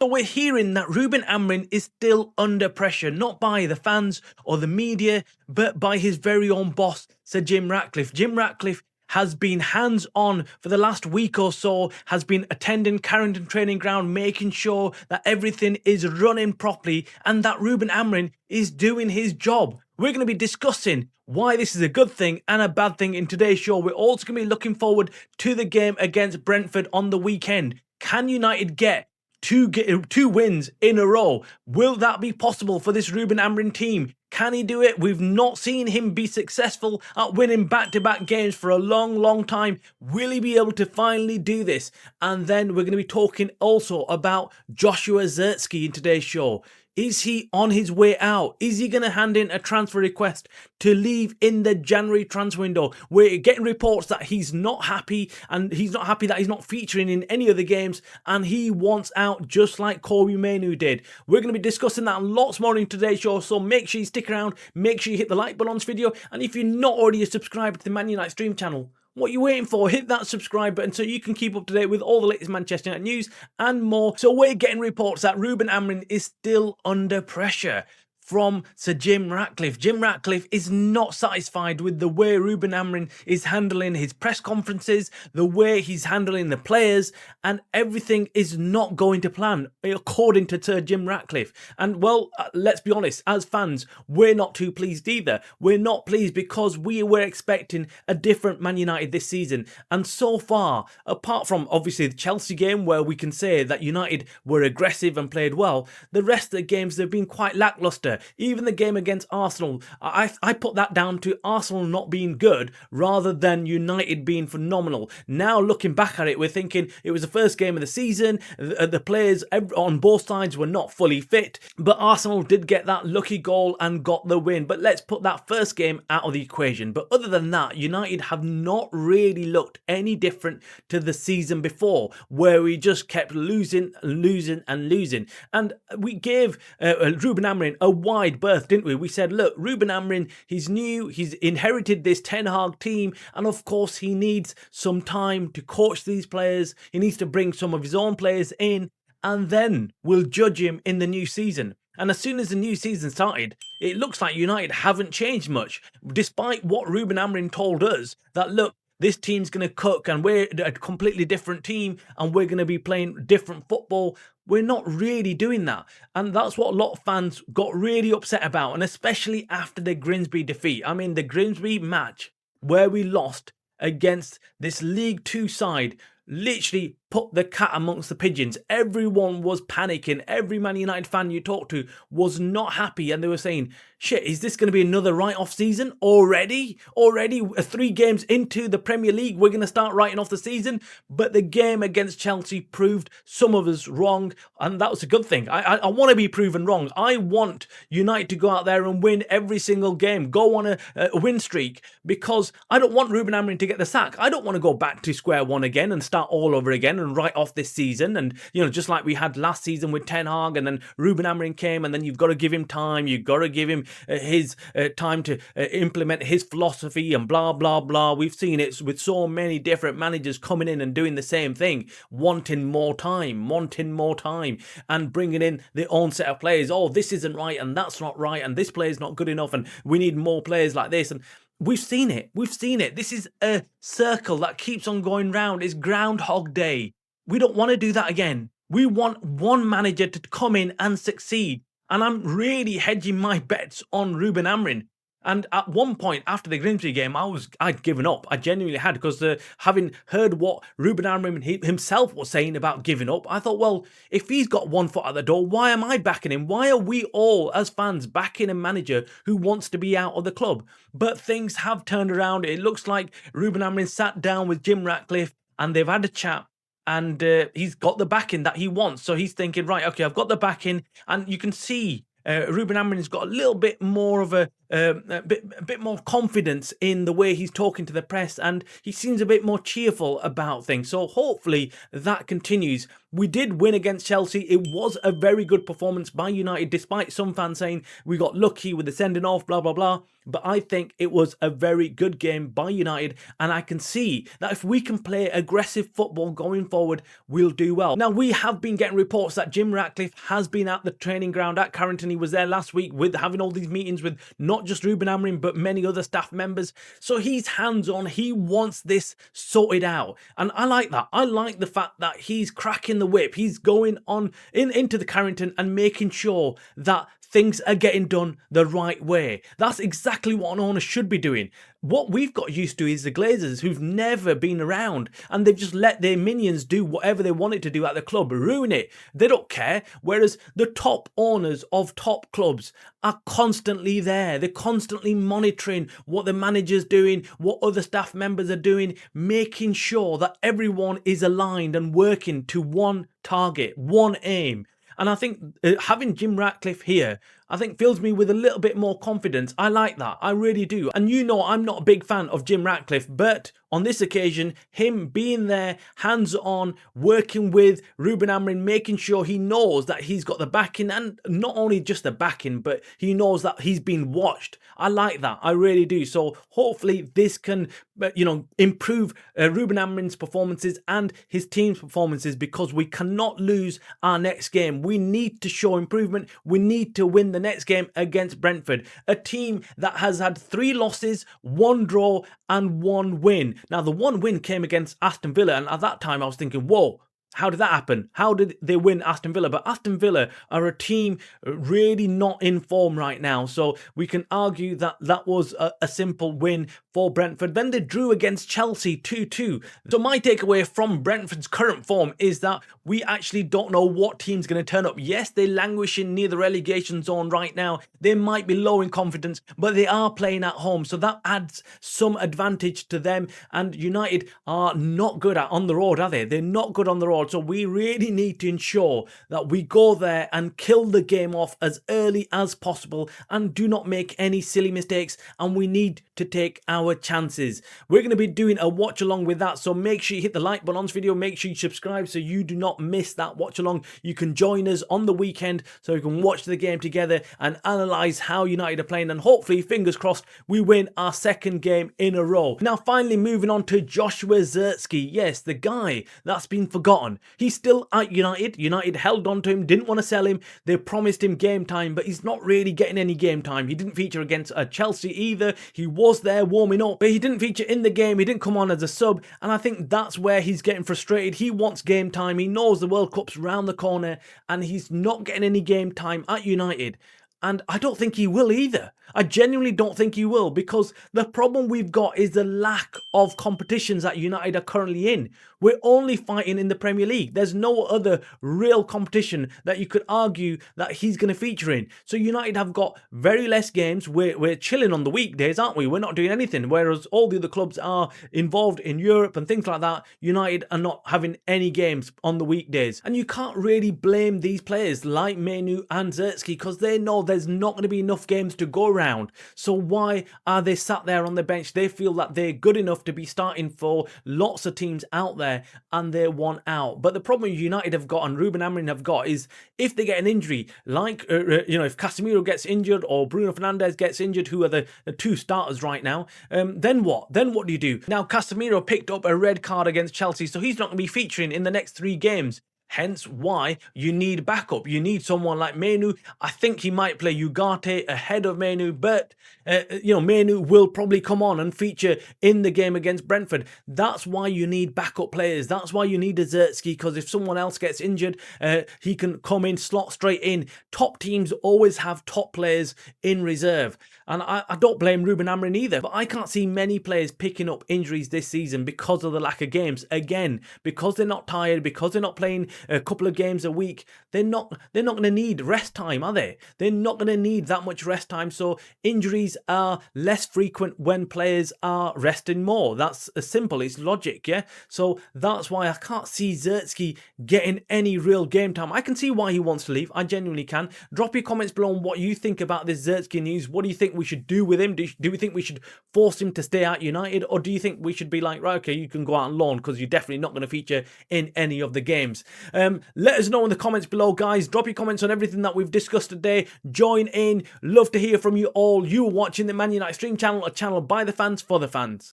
So we're hearing that Ruben Amorim is still under pressure, not by the fans or the media, but by his very own boss, Sir Jim Ratcliffe. Jim Ratcliffe has been hands-on for the last week or so, has been attending Carrington training ground, making sure that everything is running properly and that Ruben Amorim is doing his job. We're going to be discussing why this is a good thing and a bad thing in today's show. We're also going to be looking forward to the game against Brentford on the weekend. Can United get two wins in a row? Will that be possible for this Ruben Amorim team? Can he do it? We've not seen him be successful at winning back-to-back games for a long time. Will he be able to finally do this? And then we're going to be talking also about Joshua Zirkzee in today's show. Is he on his way out? Is he going to hand in a transfer request to leave in the January transfer window? We're getting reports that he's not happy, and he's not happy that he's not featuring in any of the games, and he wants out just like ManU did. We're going to be discussing that and lots more in today's show, so make sure you stick around, make sure you hit the like button on this video, and if you're not already subscribed to the Man Utd channel, what are you waiting for? Hit that subscribe button so you can keep up to date with all the latest Manchester United news and more. So we're getting reports that Ruben Amorim is still under pressure from Sir Jim Ratcliffe. Jim Ratcliffe is not satisfied with the way Ruben Amorim is handling his press conferences, the way he's handling the players, and everything is not going to plan, according to Sir Jim Ratcliffe. And well, let's be honest, as fans, we're not too pleased either. We're not pleased because we were expecting a different Man United this season. And so far, apart from obviously the Chelsea game where we can say that United were aggressive and played well, the rest of the games they've been quite lacklustre. Even the game against Arsenal, I put that down to Arsenal not being good rather than United being phenomenal. Now looking back at it, we're thinking it was the first game of the season. The players on both sides were not fully fit, but Arsenal did get that lucky goal and got the win. But let's put that first game out of the equation. But other than that, United have not really looked any different to the season before, where we just kept losing. And we gave Ruben Amorim a wide berth, didn't we? We said, look, Ruben Amorim, he's new, he's inherited this Ten Hag team, and of course he needs some time to coach these players. He needs to bring some of his own players in, and then we'll judge him in the new season. And as soon as the new season started, it looks like United haven't changed much, despite what Ruben Amorim told us, that look, this team's going to cook and we're a completely different team and we're going to be playing different football. We're not really doing that. And that's what a lot of fans got really upset about. And especially after the Grimsby defeat. I mean, the Grimsby match where we lost against this League Two side literally put the cat amongst the pigeons. Everyone was panicking. Every Man United fan you talked to was not happy, and they were saying, shit, is this going to be another write-off season already? 3 games into the Premier League, we're going to start writing off the season? But the game against Chelsea proved some of us wrong, and that was a good thing. I want to be proven wrong. I want United to go out there and win every single game, go on a win streak, because I don't want Ruben Amorim to get the sack. I don't want to go back to square one again and start all over again and write off this season. And, you know, just like we had last season with Ten Hag, and then Ruben Amorim came, and then you've got to give him time. You've got to give him his time to implement his philosophy and blah, blah, blah. We've seen it with so many different managers coming in and doing the same thing, wanting more time, and bringing in their own set of players. Oh, this isn't right, and that's not right, and this player's not good enough, and we need more players like this. And we've seen it. This is a circle that keeps on going round. It's Groundhog Day. We don't want to do that again. We want one manager to come in and succeed. And I'm really hedging my bets on Ruben Amorim. And at one point after the Grimsby game, I'd given up. I genuinely had, because having heard what Ruben Amorim himself was saying about giving up, I thought, well, if he's got one foot at the door, why am I backing him? Why are we all, as fans, backing a manager who wants to be out of the club? But things have turned around. It looks like Ruben Amorim sat down with Jim Ratcliffe and they've had a chat. And he's got the backing that he wants. So he's thinking, right, okay, I've got the backing. And you can see Ruben Amorim's got a little bit more of a a bit more confidence in the way he's talking to the press, and he seems a bit more cheerful about things. So hopefully that continues. We did win against Chelsea. It was a very good performance by United, despite some fans saying we got lucky with the sending off, blah, blah, blah. But I think it was a very good game by United, and I can see that if we can play aggressive football going forward, we'll do well. Now, we have been getting reports that Jim Ratcliffe has been at the training ground at Carrington. He was there last week with having all these meetings with not just Ruben Amorim, but many other staff members. So he's hands-on. He wants this sorted out. And I like that. I like the fact that he's cracking the whip. He's going on into the Carrington and making sure that things are getting done the right way. That's exactly what an owner should be doing. What we've got used to is the Glazers, who've never been around, and they've just let their minions do whatever they wanted to do at the club, ruin it. They don't care. Whereas the top owners of top clubs are constantly there. They're constantly monitoring what the manager's doing, what other staff members are doing, making sure that everyone is aligned and working to one target, one aim. And I think having Jim Ratcliffe here, I think fills me with a little bit more confidence. I like that. I really do. And you know I'm not a big fan of Jim Ratcliffe, but on this occasion, him being there, hands-on, working with Ruben Amorim, making sure he knows that he's got the backing, and not only just the backing, but he knows that he's been watched. I like that. I really do. So hopefully this can, improve Ruben Amorim's performances and his team's performances, because we cannot lose our next game. We need to show improvement. We need to win the next game against Brentford, a team that has had 3 losses, 1 draw and 1 win. Now, the 1 win came against Aston Villa, and at that time I was thinking, whoa, how did that happen? How did they win Aston Villa? But Aston Villa are a team really not in form right now. So we can argue that that was a simple win for Brentford. Then they drew against Chelsea 2-2. So my takeaway from Brentford's current form is that we actually don't know what team's going to turn up. Yes, they're languishing near the relegation zone right now. They might be low in confidence, but they are playing at home. So that adds some advantage to them. And United are not good on the road, are they? They're not good on the road. So we really need to ensure that we go there and kill the game off as early as possible and do not make any silly mistakes. And we need to take our chances. We're going to be doing a watch along with that. So make sure you hit the like button on this video. Make sure you subscribe so you do not miss that watch along. You can join us on the weekend so you can watch the game together and analyse how United are playing. And hopefully, fingers crossed, we win our 2nd game in a row. Now, finally, moving on to Joshua Zirkzee. Yes, the guy that's been forgotten. He's still at United. United held on to him, didn't want to sell him. They promised him game time, but he's not really getting any game time. He didn't feature against Chelsea either. He was there warming up, but he didn't feature in the game. He didn't come on as a sub, and I think that's where he's getting frustrated. He wants game time. He knows the World Cup's round the corner, and he's not getting any game time at United. And I don't think he will either. I genuinely don't think he will, because the problem we've got is the lack of competitions that United are currently in. We're only fighting in the Premier League. There's no other real competition that you could argue that he's going to feature in. So United have got very less games. We're chilling on the weekdays, aren't we? We're not doing anything. Whereas all the other clubs are involved in Europe and things like that. United are not having any games on the weekdays. And you can't really blame these players like ManU and Zirkzee, because they know there's not going to be enough games to go around. So why are they sat there on the bench? They feel that they're good enough to be starting for lots of teams out there, and they're one out. But the problem United have got and Ruben Amorim have got is if they get an injury, like if Casemiro gets injured or Bruno Fernandes gets injured, who are the 2 starters right now, then what? Then what do you do? Now, Casemiro picked up a red card against Chelsea, so he's not going to be featuring in the next 3 games. Hence why you need backup. You need someone like ManU. I think he might play Ugarte ahead of ManU, but ManU will probably come on and feature in the game against Brentford. That's why you need backup players. That's why you need a Zirkzee, because if someone else gets injured, he can come in, slot straight in. Top teams always have top players in reserve. And I don't blame Ruben Amorim either, but I can't see many players picking up injuries this season because of the lack of games. Again, because they're not tired, because they're not playing a couple of games a week, they're not going to need rest time, are they? They're not going to need that much rest time. So injuries are less frequent when players are resting more. That's as simple. It's logic, yeah? So that's why I can't see Zertsky getting any real game time. I can see why he wants to leave. I genuinely can. Drop your comments below on what you think about this Zertsky news. What do you think we should do with him? Do we think we should force him to stay at United? Or do you think we should be like, right, okay, you can go out on loan because you're definitely not going to feature in any of the games? Let us know in the comments below, guys. Drop your comments on everything that we've discussed today. Join in. Love to hear from you all. You are watching the Man Utd Stream channel, a channel by the fans for the fans.